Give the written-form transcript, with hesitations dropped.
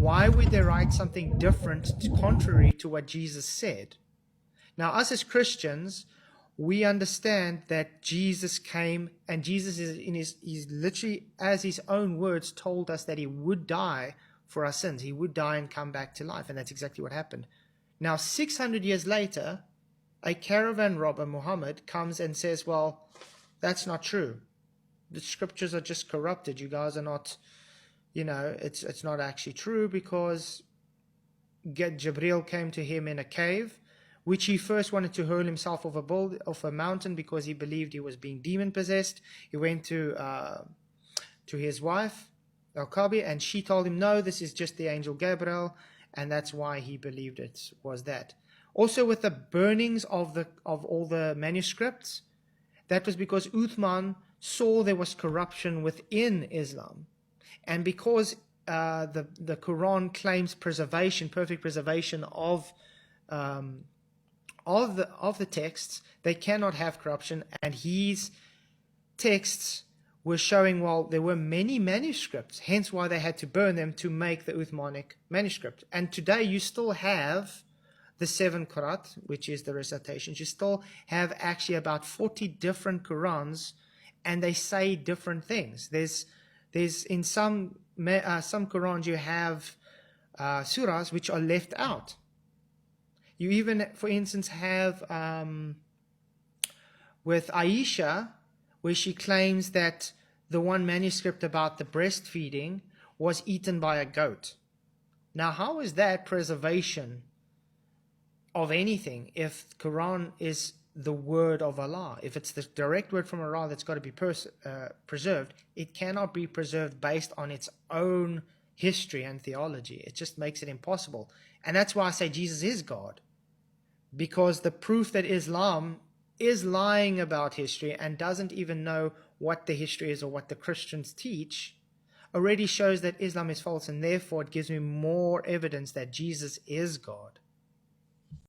why would they write something different, contrary to what Jesus said? Now, us as Christians, we understand that Jesus came, and Jesus he's literally, as his own words, told us that he would die for our sins. He would die and come back to life, and that's exactly what happened. Now, 600 years later, a caravan robber, Muhammad, comes and says, well, that's not true. The scriptures are just corrupted. You guys are not, it's not actually true, because Jibreel came to him in a cave, which he first wanted to hurl himself off a mountain because he believed he was being demon-possessed. He went to his wife, Al-Kabi, and she told him, no, this is just the angel Gabriel, and that's why he believed it was that. Also, with the burnings of all the manuscripts, that was because Uthman saw there was corruption within Islam, and because the Quran claims preservation, perfect preservation of the texts, they cannot have corruption, and his texts were showing, well, there were many manuscripts, hence why they had to burn them to make the Uthmanic manuscript. And today you still have the 7 Qur'at, which is the recitations. You still have actually about 40 different Qur'ans, and they say different things. There's in some Qur'ans you have surahs which are left out. You even, for instance, have with Aisha, where she claims that the one manuscript about the breastfeeding was eaten by a goat. Now, how is that preservation of anything if the Quran is the word of Allah? If it's the direct word from Allah that's got to be preserved, it cannot be preserved based on its own history and theology. It just makes it impossible. And that's why I say Jesus is God, because the proof that Islam is lying about history and doesn't even know what the history is or what the Christians teach already shows that Islam is false, and therefore it gives me more evidence that Jesus is God.